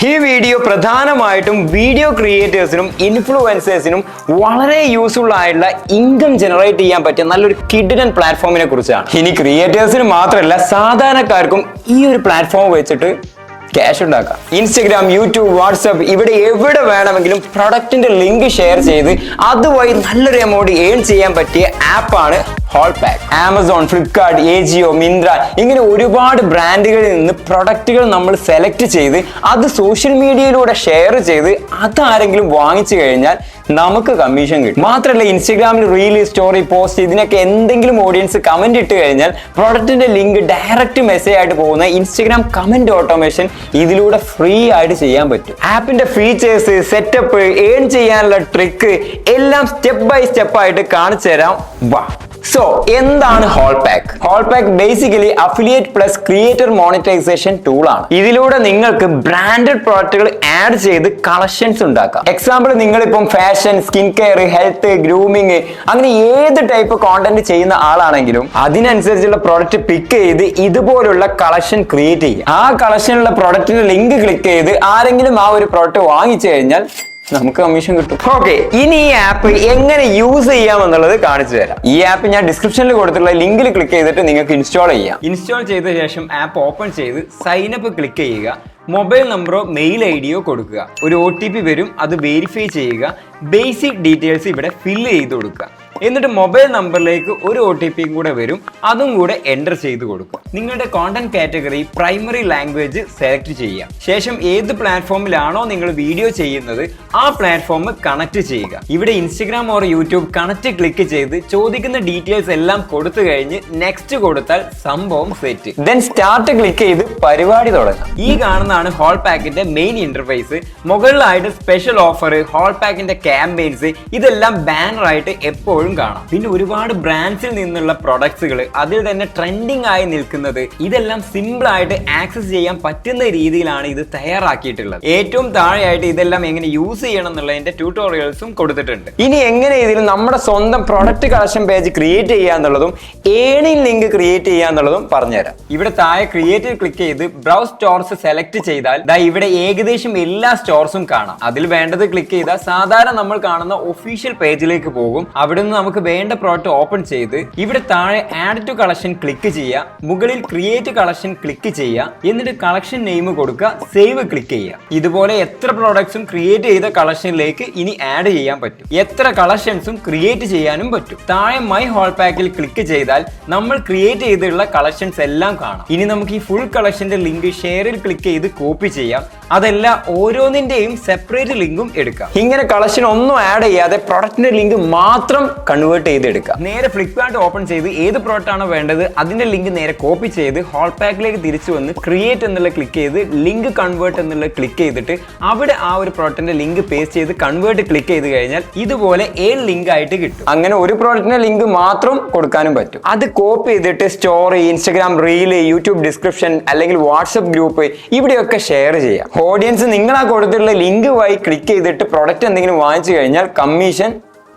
ഈ വീഡിയോ പ്രധാനമായിട്ടും വീഡിയോ ക്രിയേറ്റേഴ്സിനും ഇൻഫ്ലുവൻസേഴ്സിനും വളരെ യൂസ്ഫുൾ ആയിട്ടുള്ള ഇൻകം ജനറേറ്റ് ചെയ്യാൻ പറ്റിയ നല്ലൊരു കിഡിലൻ പ്ലാറ്റ്ഫോമിനെ കുറിച്ചാണ്. ഇനി ക്രിയേറ്റേഴ്സിന് മാത്രമല്ല സാധാരണക്കാർക്കും ഈ ഒരു പ്ലാറ്റ്ഫോം വെച്ചിട്ട് ക്യാഷ് ഉണ്ടാക്കാം. ഇൻസ്റ്റഗ്രാം, യൂട്യൂബ്, വാട്സ്ആപ്പ് ഇവിടെ എവിടെ വേണമെങ്കിലും പ്രൊഡക്റ്റിന്റെ ലിങ്ക് ഷെയർ ചെയ്ത് അതുവഴി നല്ലൊരു എമൗണ്ട് ഏൺ ചെയ്യാൻ പറ്റിയ ആപ്പാണ് ഹോൾപാക്ക്. ആമസോൺ, ഫ്ലിപ്കാർട്ട്, ഏജിയോ, മിന്ത്ര ഇങ്ങനെ ഒരുപാട് ബ്രാൻഡുകളിൽ നിന്ന് പ്രൊഡക്റ്റുകൾ നമ്മൾ സെലക്ട് ചെയ്ത് അത് സോഷ്യൽ മീഡിയയിലൂടെ ഷെയർ ചെയ്ത് അതാരെങ്കിലും വാങ്ങിച്ചു കഴിഞ്ഞാൽ നമുക്ക് കമ്മീഷൻ കിട്ടും. മാത്രമല്ല ഇൻസ്റ്റഗ്രാമിൽ റീൽ, സ്റ്റോറി, പോസ്റ്റ് ഇതിനൊക്കെ എന്തെങ്കിലും ഓഡിയൻസ് കമന്റ് ഇട്ട് കഴിഞ്ഞാൽ പ്രൊഡക്റ്റിന്റെ ലിങ്ക് ഡയറക്റ്റ് മെസ്സേജ് ആയിട്ട് പോകുന്ന ഇൻസ്റ്റഗ്രാം കമന്റ് ഓട്ടോമേഷൻ ഇതിലൂടെ ഫ്രീ ആയിട്ട് ചെയ്യാൻ പറ്റും. ആപ്പിന്റെ ഫീച്ചേഴ്സ്, സെറ്റപ്പ്, ഏൺ ചെയ്യാനുള്ള ട്രിക്ക് എല്ലാം സ്റ്റെപ്പ് ബൈ സ്റ്റെപ്പ് ആയിട്ട് കാണിച്ചു തരാം. വാ. സോ എന്താണ് ഹോൾപാക്ക്? ഹോൾപാക്ക് basically affiliate plus creator monetisation tool ആണ്. ഇതിലൂടെ നിങ്ങൾക്ക് ബ്രാൻഡഡ് പ്രോഡക്റ്റുകൾ ആഡ് ചെയ്ത് കളക്ഷൻസ് ഉണ്ടാക്കാം. എക്സാമ്പിൾ നിങ്ങളിപ്പം fashion, skin care, health, grooming അങ്ങനെ ഏത് ടൈപ്പ് കോണ്ടന്റ് ചെയ്യുന്ന ആളാണെങ്കിലും അതിനനുസരിച്ചുള്ള പ്രോഡക്റ്റ് പിക്ക് ചെയ്ത് ഇതുപോലുള്ള കളക്ഷൻ ക്രിയേറ്റ് ചെയ്യുക. ആ കളക്ഷനുള്ള പ്രോഡക്റ്റിന്റെ ലിങ്ക് ക്ലിക്ക് ചെയ്ത് ആരെങ്കിലും ആ ഒരു പ്രോഡക്റ്റ് വാങ്ങിച്ചു കഴിഞ്ഞാൽ നമുക്ക് കമ്മീഷൻ കിട്ടും. ഓക്കെ, ഇനി ഈ ആപ്പ് എങ്ങനെ യൂസ് ചെയ്യാമെന്നുള്ളത് കാണിച്ചു തരാം. ഈ ആപ്പ് ഞാൻ ഡിസ്ക്രിപ്ഷനിൽ കൊടുത്തിട്ടുള്ള ലിങ്കിൽ ക്ലിക്ക് ചെയ്തിട്ട് നിങ്ങൾക്ക് ഇൻസ്റ്റാൾ ചെയ്യാം. ഇൻസ്റ്റാൾ ചെയ്ത ശേഷം ആപ്പ് ഓപ്പൺ ചെയ്ത് സൈനപ്പ് ക്ലിക്ക് ചെയ്യുക. മൊബൈൽ നമ്പറോ മെയിൽ ഐഡിയോ കൊടുക്കുക. ഒരു OTP വരും, അത് വെരിഫൈ ചെയ്യുക. ബേസിക് ഡീറ്റെയിൽസ് ഇവിടെ ഫില്ല് ചെയ്ത് കൊടുക്കുക. എന്നിട്ട് മൊബൈൽ നമ്പറിലേക്ക് ഒരു OTP കൂടെ വരും, അതും കൂടെ എൻ്റർ ചെയ്ത് കൊടുക്കുക. നിങ്ങളുടെ content category primary language select ചെയ്യുക. ശേഷം ഏത് പ്ലാറ്റ്ഫോമിലാണോ നിങ്ങൾ വീഡിയോ ചെയ്യുന്നത് ആ പ്ലാറ്റ്ഫോം കണക്ട് ചെയ്യുക. ഇവിടെ Instagram or YouTube connect click ചെയ്ത് ചോദിക്കുന്ന ഡീറ്റെയിൽസ് എല്ലാം കൊടുത്തു കഴിഞ്ഞ് നെക്സ്റ്റ് കൊടുത്താൽ സംഭവം സെറ്റ്. ദെൻ സ്റ്റാർട്ട് ക്ലിക്ക് ചെയ്ത് പരിപാടി തുടങ്ങാം. ഈ കാണുന്നതാണ് ഹോൾപാക്കിന്റെ മെയിൻ ഇന്റർഫേസ്. മുകളിലായിട്ട് സ്പെഷ്യൽ ഓഫർ, ഹോൾപാക്കിന്റെ ക്യാമ്പയിൻസ് ഇതെല്ലാം ബാനർ ആയിട്ട് എപ്പോഴും കാണാം. പിന്നെ ഒരുപാട് ബ്രാൻഡ്സിൽ നിന്നുള്ള പ്രൊഡക്ട്സുകൾ, അതിൽ തന്നെ ട്രെൻഡിങ് ആയി നിൽക്കുന്നത്, ഇതെല്ലാം സിമ്പിൾ ആയിട്ട് ആക്സസ് ചെയ്യാൻ പറ്റുന്ന രീതിയിലാണ് ഇത് തയ്യാറാക്കിയിട്ടുള്ളത്. ഏറ്റവും താഴെയായിട്ട് ഇതെല്ലാം എങ്ങനെ യൂസ് ചെയ്യണം എന്നുള്ളതിന്റെ ട്യൂട്ടോറിയൽസും കൊടുത്തിട്ടുണ്ട്. ഇനി എങ്ങനെ ഇതിൽ നമ്മുടെ സ്വന്തം പ്രൊഡക്റ്റ് കളക്ഷൻ പേജ് ക്രിയേറ്റ് ചെയ്യുക എന്നുള്ളതും ഏണിംഗ് ലിങ്ക് ക്രിയേറ്റ് ചെയ്യുക എന്നുള്ളതും പറഞ്ഞുതരാം. ഇവിടെ താഴെ ക്രിയേറ്റീവ് ക്ലിക്ക് ചെയ്ത് ബ്രൗസ് സ്റ്റോർസ് സെലക്ട് ചെയ്താൽ ഇവിടെ ഏകദേശം എല്ലാ സ്റ്റോർസും കാണാം. അതിൽ വേണ്ടത് ക്ലിക്ക് ചെയ്താൽ സാധാരണ നമ്മൾ കാണുന്ന ഒഫീഷ്യൽ പേജിലേക്ക് പോകും. അവിടെ നിന്ന് നമുക്ക് വേണ്ട പ്രോഡക്റ്റ് ഓപ്പൺ ചെയ്ത് ഇവിടെ താഴെ ആഡ് ടു കളക്ഷൻ ക്ലിക്ക് ചെയ്യുക. മുകളിൽ ക്രിയേറ്റ് കളക്ഷൻ ക്ലിക്ക് ചെയ്യുക. എന്നിട്ട് കളക്ഷൻ നെയിം കൊടുക്കുക, സേവ് ക്ലിക്ക് ചെയ്യുക. ഇതുപോലെ എത്ര പ്രോഡക്ട്സും ക്രിയേറ്റ് ചെയ്ത കളക്ഷനിലേക്ക് ഇനി ആഡ് ചെയ്യാൻ പറ്റും. എത്ര കളക്ഷൻസും ക്രിയേറ്റ് ചെയ്യാനും പറ്റും. താഴെ മൈ ഹോൾപാക്കിൽ ക്ലിക്ക് ചെയ്താൽ നമ്മൾ ക്രിയേറ്റ് ചെയ്തിട്ടുള്ള കളക്ഷൻസ് എല്ലാം കാണാം. ഇനി നമുക്ക് ഈ ഫുൾ കളക്ഷന്റെ ലിങ്ക് ഷെയറിൽ ക്ലിക്ക് ചെയ്ത് കോപ്പി ചെയ്യാം. അതല്ല ഓരോന്നിന്റെയും സെപ്പറേറ്റ് ലിങ്കും എടുക്കാം. ഇങ്ങനെ കളക്ഷൻ ഒന്നും ആഡ് ചെയ്യാതെ പ്രൊഡക്റ്റിന്റെ ലിങ്ക് മാത്രം കൺവേർട്ട് ചെയ്തെടുക്കാം. നേരെ ഫ്ലിപ്കാർട്ട് ഓപ്പൺ ചെയ്ത് ഏത് പ്രോഡക്റ്റ് ആണോ വേണ്ടത് അതിന്റെ ലിങ്ക് നേരെ കോപ്പി ചെയ്ത് ഹോൾപാക്കിലേക്ക് തിരിച്ചു വന്ന് ക്രിയേറ്റ് എന്നുള്ള ക്ലിക്ക് ചെയ്ത് ലിങ്ക് കൺവേർട്ട് എന്നുള്ള ക്ലിക്ക് ചെയ്തിട്ട് അവിടെ ആ ഒരു പ്രോഡക്റ്റിന്റെ ലിങ്ക് പേസ്റ്റ് ചെയ്ത് കൺവേർട്ട് ക്ലിക്ക് ചെയ്ത് കഴിഞ്ഞാൽ ഇതുപോലെ ലിങ്ക് ആയിട്ട് കിട്ടും. അങ്ങനെ ഒരു പ്രോഡക്റ്റിന്റെ ലിങ്ക് മാത്രം കൊടുക്കാനും പറ്റും. അത് കോപ്പി ചെയ്തിട്ട് story, Instagram reel, YouTube description അല്ലെങ്കിൽ വാട്സ്ആപ്പ് ഗ്രൂപ്പ് ഇവിടെയൊക്കെ ഷെയർ ചെയ്യാം. ഓഡിയൻസ് നിങ്ങൾ ആ കൊടുത്തിട്ടുള്ള ലിങ്ക് വഴി ക്ലിക്ക് ചെയ്തിട്ട് പ്രൊഡക്റ്റ് എന്തെങ്കിലും വാങ്ങിച്ചു കഴിഞ്ഞാൽ കമ്മീഷൻ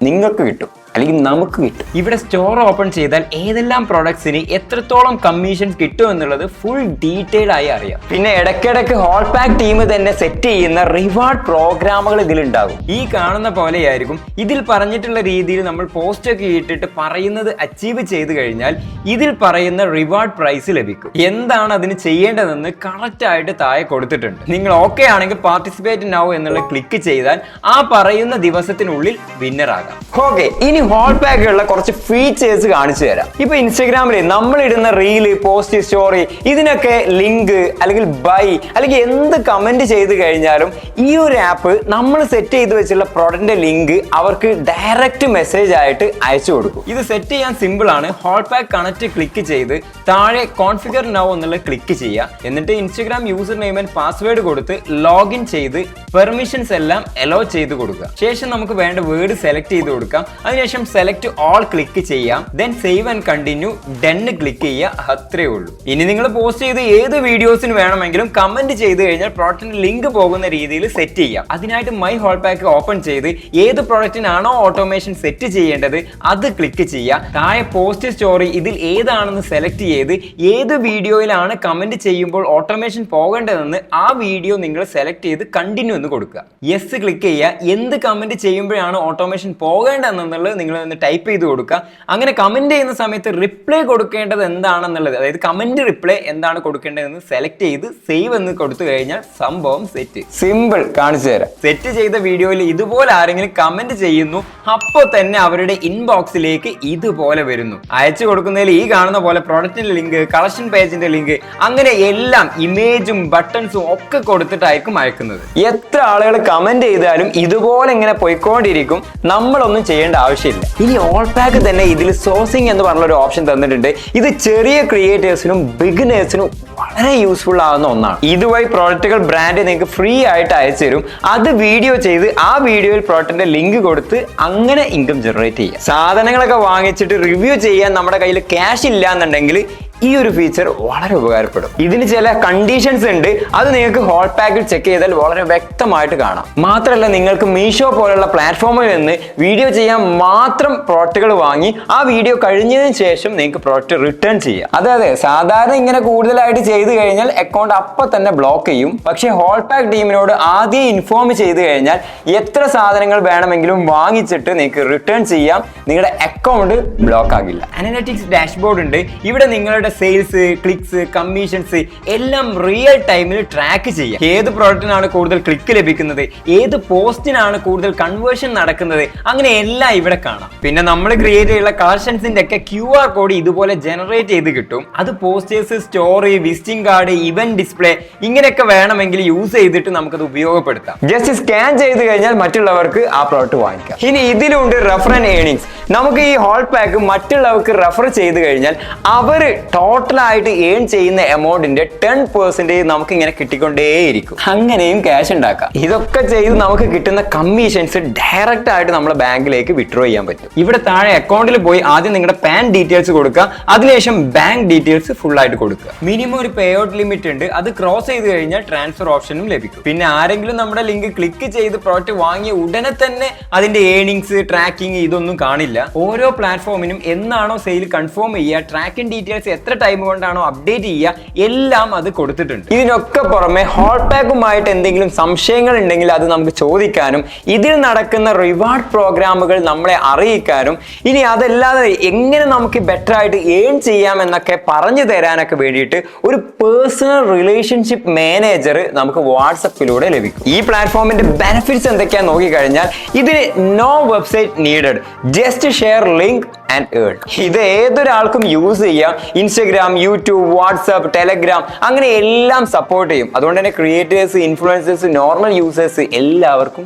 നിങ്ങൾക്ക് കിട്ടും, അല്ലെങ്കിൽ നമുക്ക് കിട്ടും. ഇവിടെ സ്റ്റോർ ഓപ്പൺ ചെയ്താൽ ഏതെല്ലാം പ്രോഡക്ട്സിന് എത്രത്തോളം കമ്മീഷൻ കിട്ടും എന്നുള്ളത് ഫുൾ ഡീറ്റെയിൽ ആയി അറിയാം. പിന്നെ ഇടയ്ക്കിടയ്ക്ക് ഹോൾപാക്ക് ടീം തന്നെ സെറ്റ് ചെയ്യുന്ന റിവാർഡ് പ്രോഗ്രാമുകൾ ഇതിലുണ്ടാകും. ഈ കാണുന്ന പോലെയായിരിക്കും. ഇതിൽ പറഞ്ഞിട്ടുള്ള രീതിയിൽ നമ്മൾ പോസ്റ്റ് ഒക്കെ ഇട്ടിട്ട് പറയുന്നത് അച്ചീവ് ചെയ്ത് കഴിഞ്ഞാൽ ഇതിൽ പറയുന്ന റിവാർഡ് പ്രൈസ് ലഭിക്കും. എന്താണ് അതിന് ചെയ്യേണ്ടതെന്ന് കറക്റ്റ് ആയിട്ട് താഴെ കൊടുത്തിട്ടുണ്ട്. നിങ്ങൾ ഓക്കെ ആണെങ്കിൽ പാർട്ടിസിപ്പേറ്റ് നൗ എന്നുള്ള ക്ലിക്ക് ചെയ്താൽ ആ പറയുന്ന ദിവസത്തിനുള്ളിൽ വിന്നർ ആകാം. ഓക്കെ, ഇനി ഹോൾപാക്കുള്ള കുറച്ച് ഫീച്ചേഴ്സ് കാണിച്ചു തരാം. ഇപ്പൊ ഇൻസ്റ്റഗ്രാമിൽ നമ്മൾ ഇടുന്ന റീല്, പോസ്റ്റ്, സ്റ്റോറി ഇതിനൊക്കെ ലിങ്ക് അല്ലെങ്കിൽ ബൈ അല്ലെങ്കിൽ എന്ത് കമന്റ് ചെയ്ത് കഴിഞ്ഞാലും ഈ ഒരു ആപ്പ് നമ്മൾ സെറ്റ് ചെയ്ത് വെച്ചുള്ള പ്രോഡക്റ്റിന്റെ ലിങ്ക് അവർക്ക് ഡയറക്റ്റ് മെസ്സേജ് ആയിട്ട് അയച്ചു കൊടുക്കും. ഇത് സെറ്റ് ചെയ്യാൻ സിമ്പിൾ ആണ്. ഹോൾപാക്ക് കണക്ട് ക്ലിക്ക് ചെയ്ത് താഴെ കോൺഫിഗർ നൗ എന്നുള്ള ക്ലിക്ക് ചെയ്യുക. എന്നിട്ട് Instagram user name and password കൊടുത്ത് ലോഗിൻ ചെയ്ത് പെർമിഷൻസ് എല്ലാം അലോ ചെയ്ത് കൊടുക്കുക. ശേഷം നമുക്ക് വേണ്ട വേർഡ് സെലക്ട് ചെയ്ത് കൊടുക്കാം. അതിനുശേഷം അതിനുശേഷം സെലക്ട് ഓൾ ക്ലിക്ക് ചെയ്യാം. Then save and continue done click ചെയ്യുക. അത്രേ ഉള്ളൂ. ഇനി നിങ്ങൾ പോസ്റ്റ് ചെയ്ത് ഏത് വീഡിയോസിന് വേണമെങ്കിലും കമന്റ് ചെയ്ത് കഴിഞ്ഞാൽ പ്രോഡക്റ്റിന്റെ ലിങ്ക് പോകുന്ന രീതിയിൽ സെറ്റ് ചെയ്യാം. അതിനായിട്ട് മൈ ഹോൾ പാക്ക് ഓപ്പൺ ചെയ്ത് ഏത് പ്രോഡക്റ്റിനാണോ ഓട്ടോമേഷൻ സെറ്റ് ചെയ്യേണ്ടത് അത് ക്ലിക്ക് ചെയ്യുക. താഴെ പോസ്റ്റ് സ്റ്റോറി ഇതിൽ ഏതാണെന്ന് സെലക്ട് ചെയ്ത് ഏത് വീഡിയോയിലാണ് കമന്റ് ചെയ്യുമ്പോൾ ഓട്ടോമേഷൻ പോകേണ്ടതെന്ന് ആ വീഡിയോ നിങ്ങൾ സെലക്ട് ചെയ്ത് കണ്ടിന്യൂ എന്ന് കൊടുക്കുക. യെസ് ക്ലിക്ക് ചെയ്യുക. എന്ത് കമന്റ് ചെയ്യുമ്പോഴാണ് ഓട്ടോമേഷൻ പോകേണ്ടതെന്നുള്ളത് നിങ്ങൾ ഒന്ന് ടൈപ്പ് ചെയ്ത് കൊടുക്കുക. അങ്ങനെ കമന്റ് ചെയ്യുന്ന സമയത്ത് റിപ്ലൈ കൊടുക്കേണ്ടത് എന്താണെന്നുള്ളത്, അതായത് കമന്റ് റിപ്ലൈ എന്താണ് കൊടുക്കേണ്ടതെന്ന് സെലക്ട് ചെയ്ത് സേവ് എന്ന് കൊടുത്തു കഴിഞ്ഞാൽ സംഭവം സെറ്റ്. സിമ്പിൾ. കാണിച്ചു തരാം. സെറ്റ് ചെയ്ത വീഡിയോയിൽ ഇതുപോലെ ആരെങ്കിലും കമന്റ് ചെയ്യുന്നു, അപ്പോൾ തന്നെ അവരുടെ ഇൻബോക്സിലേക്ക് ഇതുപോലെ വരുന്നു. അയച്ചു കൊടുക്കുന്നതിൽ ഈ കാണുന്ന പോലെ പ്രൊഡക്റ്റിന്റെ ലിങ്ക്, കളക്ഷൻ പേജിന്റെ ലിങ്ക്, അങ്ങനെ എല്ലാം ഇമേജും ബട്ടൺസും ഒക്കെ കൊടുത്തിട്ടായിരിക്കും അയക്കുന്നത്. എത്ര ആളുകൾ കമന്റ് ചെയ്താലും ഇതുപോലെ ഇങ്ങനെ പോയിക്കൊണ്ടിരിക്കും. നമ്മളൊന്നും ചെയ്യേണ്ട ആവശ്യമില്ല. ഇനി ഓൾ പാക്ക് തന്നെ ഇതിൽ സോഴ്സിംഗ് എന്ന് പറഞ്ഞ ഒരു ഓപ്ഷൻ തന്നിട്ടുണ്ട്. ഇത് ചെറിയ ക്രിയേറ്റേഴ്സിനും ബിഗിനേഴ്സിനും വളരെ യൂസ്ഫുൾ ആവുന്ന ഒന്നാണ്. ഇതുവഴി പ്രോഡക്റ്റുകൾ ബ്രാൻഡ് നിങ്ങൾക്ക് ഫ്രീ ആയിട്ട് അയച്ചു തരും. അത് വീഡിയോ ചെയ്ത് ആ വീഡിയോയിൽ പ്രോഡക്റ്റിന്റെ ലിങ്ക് കൊടുത്ത് അങ്ങനെ ഇൻകം ജനറേറ്റ് ചെയ്യാം. സാധനങ്ങളൊക്കെ വാങ്ങിച്ചിട്ട് റിവ്യൂ ചെയ്യാൻ നമ്മുടെ കയ്യിൽ ക്യാഷ് ഇല്ല എന്നുണ്ടെങ്കിൽ ഈ ഒരു ഫീച്ചർ വളരെ ഉപകാരപ്പെടും. ഇതിന് ചില കണ്ടീഷൻസ് ഉണ്ട്. അത് നിങ്ങൾക്ക് ഹോൾ പാക്കിൽ ചെക്ക് ചെയ്താൽ വളരെ വ്യക്തമായിട്ട് കാണാം. മാത്രമല്ല, നിങ്ങൾക്ക് മീഷോ പോലുള്ള പ്ലാറ്റ്ഫോമിൽ നിന്ന് വീഡിയോ ചെയ്യാൻ മാത്രം പ്രോഡക്റ്റുകൾ വാങ്ങി ആ വീഡിയോ കഴിഞ്ഞതിന് ശേഷം നിങ്ങൾക്ക് പ്രോഡക്റ്റ് റിട്ടേൺ ചെയ്യാം. അതെ, സാധാരണ ഇങ്ങനെ കൂടുതലായിട്ട് ചെയ്തു കഴിഞ്ഞാൽ അക്കൗണ്ട് അപ്പം തന്നെ ബ്ലോക്ക് ചെയ്യും. പക്ഷേ ഹോൾ പാക്ക് ടീമിനോട് ആദ്യം ഇൻഫോം ചെയ്ത് കഴിഞ്ഞാൽ എത്ര സാധനങ്ങൾ വേണമെങ്കിലും വാങ്ങിച്ചിട്ട് നിങ്ങൾക്ക് റിട്ടേൺ ചെയ്യാം. നിങ്ങളുടെ അക്കൗണ്ട് ബ്ലോക്ക് ആകില്ല. അനലിറ്റിക്സ് ഡാഷ്ബോർഡ് ഉണ്ട്. ഇവിടെ നിങ്ങളുടെ സെയിൽസ്, ക്ലിക്സ്, കമ്മീഷൻസ് എല്ലാം റിയൽ ടൈമിൽ ട്രാക്ക് ചെയ്യാം. ഏത് പ്രോഡക്റ്റിനാണ് കൂടുതൽ ക്ലിക്ക് ലഭിക്കുന്നത്, ഏത് പോസ്റ്റിനാണ് കൂടുതൽ കൺവേർഷൻ നടക്കുന്നത്, അങ്ങനെ എല്ലാം ഇവിടെ കാണാം. പിന്നെ നമ്മൾ ക്രിയേറ്റ് ചെയ്യുന്ന കളക്ഷൻസിന്റെ ഒക്കെ QR കോഡ് ഇതുപോലെ ജനറേറ്റ് ചെയ്ത് കിട്ടും. അത് posters, story, visiting card, event display ഇങ്ങനെയൊക്കെ വേണമെങ്കിൽ യൂസ് ചെയ്തിട്ട് നമുക്കത് ഉപയോഗപ്പെടുത്താം. ജസ്റ്റ് സ്കാൻ ചെയ്ത് കഴിഞ്ഞാൽ മറ്റുള്ളവർക്ക് ആ പ്രോഡക്റ്റ് വാങ്ങിക്കാം. ഇനി ഇതിലുണ്ട് റെഫർ ആൻഡ് ഏർണിങ്സ്. നമുക്ക് ഈ ഹോൾ പാക്ക് മറ്റുള്ളവർക്ക് റെഫർ ചെയ്ത് കഴിഞ്ഞാൽ അവർ ടോട്ടലായിട്ട് ഏൺ ചെയ്യുന്ന എമൗണ്ടിന്റെ 10% നമുക്ക് ഇങ്ങനെ കിട്ടിക്കൊണ്ടേയിരിക്കും. അങ്ങനെയും ക്യാഷ് ഉണ്ടാക്കാം. ഇതൊക്കെ ചെയ്ത് നമുക്ക് കിട്ടുന്ന കമ്മീഷൻസ് ഡയറക്റ്റ് ആയിട്ട് നമ്മുടെ ബാങ്കിലേക്ക് വിഡ്രോ ചെയ്യാൻ പറ്റും. ഇവിടെ താഴെ അക്കൗണ്ടിൽ പോയി ആദ്യം നിങ്ങളുടെ പാൻ ഡീറ്റെയിൽസ് കൊടുക്കുക. അതിനുശേഷം ബാങ്ക് ഡീറ്റെയിൽസ് ഫുൾ ആയിട്ട് കൊടുക്കുക. മിനിമം ഒരു പേ ഔട്ട് ലിമിറ്റ് ഉണ്ട്. അത് ക്രോസ് ചെയ്ത് കഴിഞ്ഞാൽ ട്രാൻസ്ഫർ ഓപ്ഷനും ലഭിക്കും. പിന്നെ ആരെങ്കിലും നമ്മുടെ ലിങ്ക് ക്ലിക്ക് ചെയ്ത് പ്രോഡക്റ്റ് വാങ്ങിയ ഉടനെ തന്നെ അതിന്റെ ഏർണിങ്സ്, ട്രാക്കിംഗ് ഇതൊന്നും കാണില്ല. ഓരോ പ്ലാറ്റ്ഫോമിനും എന്നാണോ സെയിൽ കൺഫേം ചെയ്യുക, ട്രാക്കിംഗ് ഡീറ്റെയിൽസ് എത്ര ടൈം കൊണ്ടാണോ അപ്ഡേറ്റ് ചെയ്യുക, എല്ലാം അത് കൊടുത്തിട്ടുണ്ട്. ഇതിനൊക്കെ പുറമെ ഹോൾ പാക്കുമായിട്ട് എന്തെങ്കിലും സംശയങ്ങൾ ഉണ്ടെങ്കിൽ അത് നമുക്ക് ചോദിക്കാനും ഇതിൽ നടക്കുന്ന റിവാർഡ് പ്രോഗ്രാമുകൾ നമ്മളെ അറിയിക്കാനും ഇനി അതല്ലാതെ എങ്ങനെ നമുക്ക് ബെറ്റർ ആയിട്ട് ഏൺ ചെയ്യാം എന്നൊക്കെ പറഞ്ഞു തരാനൊക്കെ വേണ്ടിയിട്ട് ഒരു പേഴ്സണൽ റിലേഷൻഷിപ്പ് മാനേജർ നമുക്ക് വാട്സപ്പിലൂടെ ലഭിക്കും. ഈ പ്ലാറ്റ്ഫോമിന്റെ ബെനിഫിറ്റ്സ് എന്തൊക്കെയാണെന്ന് നോക്കിക്കഴിഞ്ഞാൽ ഇതിന് no website needed, just share link and earn. ഇത് ഏതൊരാൾക്കും യൂസ് ചെയ്യാം. ഇൻസ്റ്റഗ്രാം, യൂട്യൂബ്, വാട്സാപ്പ്, ടെലഗ്രാം അങ്ങനെ എല്ലാം സപ്പോർട്ട് ചെയ്യും. അതുകൊണ്ട് തന്നെ ക്രിയേറ്റേഴ്സ്, ഇൻഫ്ലുവൻസേഴ്സ്, നോർമൽ യൂസേഴ്സ് എല്ലാവർക്കും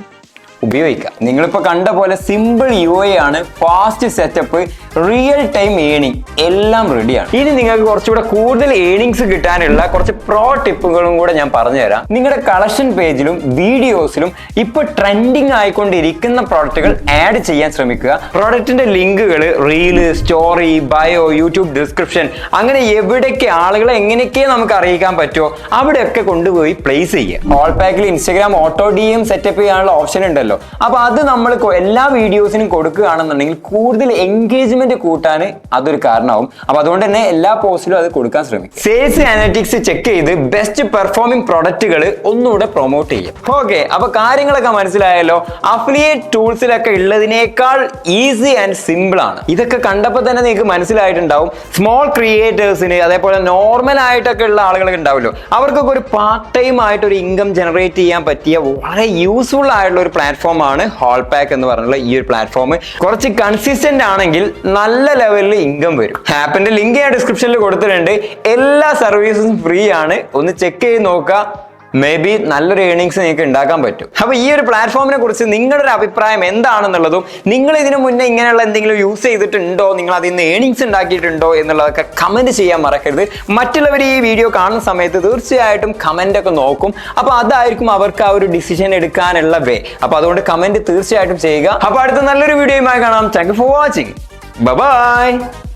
ഉപയോഗിക്കാം. നിങ്ങളിപ്പോ കണ്ട പോലെ സിമ്പിൾ UI ആണ്, fast setup, real time earning എല്ലാം റെഡിയാണ്. ഇനി നിങ്ങൾക്ക് കുറച്ചുകൂടെ കൂടുതൽ ഏണിങ്സ് കിട്ടാനുള്ള കുറച്ച് പ്രോ ടിപ്പുകളും കൂടെ ഞാൻ പറഞ്ഞുതരാം. നിങ്ങളുടെ കളക്ഷൻ പേജിലും വീഡിയോസിലും ഇപ്പൊ ട്രെൻഡിങ് ആയിക്കൊണ്ടിരിക്കുന്ന പ്രോഡക്റ്റുകൾ ആഡ് ചെയ്യാൻ ശ്രമിക്കുക. പ്രോഡക്റ്റിന്റെ ലിങ്കുകൾ reel, story, bio, YouTube description അങ്ങനെ എവിടേക്ക് ആളുകളെ എങ്ങനെയൊക്കെ നമുക്ക് അറിയിക്കാൻ പറ്റുമോ അവിടെയൊക്കെ കൊണ്ടുപോയി പ്ലേസ് ചെയ്യുക. ഹോൾ പാക്കിൽ ഇൻസ്റ്റഗ്രാം ഓട്ടോ DM സെറ്റപ്പ് ചെയ്യാനുള്ള ഓപ്ഷൻ ഉണ്ടല്ലോ. അപ്പൊ അത് നമ്മൾ എല്ലാ വീഡിയോസിനും കൊടുക്കുകയാണെന്നുണ്ടെങ്കിൽ കൂടുതൽ എൻഗേജ്മെന്റ് കൂട്ടാൻ അതൊരു കാരണമാവും. അപ്പൊ അതുകൊണ്ട് തന്നെ എല്ലാ പോസ്റ്റിലും അത് കൊടുക്കാൻ ശ്രമിക്കും. സെയിൽസ് അനലിറ്റിക്സ് ചെക്ക് ചെയ്ത് ബെസ്റ്റ് പെർഫോമിംഗ് പ്രൊഡക്റ്റുകൾ ഒന്നുകൂടെ പ്രൊമോട്ട് ചെയ്യും. ഓക്കെ, അപ്പൊ കാര്യങ്ങളൊക്കെ മനസ്സിലായല്ലോ. അഫിലിയേറ്റ് ടൂൾസിലൊക്കെ ഉള്ളതിനേക്കാൾ ഈസി ആൻഡ് സിമ്പിൾ ആണ്. ഇതൊക്കെ കണ്ടപ്പോൾ തന്നെ നിങ്ങൾക്ക് മനസ്സിലായിട്ടുണ്ടാവും. സ്മോൾ ക്രിയേറ്റേഴ്സിന് അതേപോലെ നോർമൽ ആയിട്ടൊക്കെ ഉള്ള ആളുകളൊക്കെ ഉണ്ടാവുമല്ലോ, അവർക്കൊക്കെ ഒരു പാർട്ട് ടൈം ആയിട്ട് ഒരു ഇൻകം ജനറേറ്റ് ചെയ്യാൻ പറ്റിയ വളരെ യൂസ്ഫുൾ ആയിട്ടുള്ള ഒരു പ്ലാറ്റ്ഫോം ആണ് ഹോൾ പാക്ക് എന്ന് പറഞ്ഞുള്ള ഈ ഒരു പ്ലാറ്റ്ഫോം. കുറച്ച് കൺസിസ്റ്റന്റ് ആണെങ്കിൽ നല്ല ലെവലിൽ ഇൻകം വരും. ആപ്പിന്റെ ലിങ്ക് ഞാൻ ഡിസ്ക്രിപ്ഷനിൽ കൊടുത്തിട്ടുണ്ട്. എല്ലാ സർവീസും ഫ്രീ ആണ്. ഒന്ന് ചെക്ക് ചെയ്ത് നോക്കുക. മേ ബി നല്ലൊരു ഏണിങ്സ് നിങ്ങൾക്ക് ഉണ്ടാക്കാൻ പറ്റും. അപ്പൊ ഈ ഒരു പ്ലാറ്റ്ഫോമിനെ കുറിച്ച് നിങ്ങളുടെ ഒരു അഭിപ്രായം എന്താണെന്നുള്ളതും, നിങ്ങൾ ഇതിനു മുന്നേ ഇങ്ങനെയുള്ള എന്തെങ്കിലും യൂസ് ചെയ്തിട്ടുണ്ടോ, നിങ്ങൾ അതിൽ നിന്ന് ഏണിങ്സ് ഉണ്ടാക്കിയിട്ടുണ്ടോ എന്നുള്ളതൊക്കെ കമന്റ് ചെയ്യാൻ മറക്കരുത്. മറ്റുള്ളവർ ഈ വീഡിയോ കാണുന്ന സമയത്ത് തീർച്ചയായിട്ടും കമന്റ് ഒക്കെ നോക്കും. അപ്പൊ അതായിരിക്കും അവർക്ക് ആ ഒരു ഡിസിഷൻ എടുക്കാനുള്ള വേ. അപ്പൊ അതുകൊണ്ട് കമന്റ് തീർച്ചയായിട്ടും ചെയ്യുക. അപ്പൊ അടുത്ത നല്ലൊരു വീഡിയോയുമായി കാണാം. Thank you for watching. By.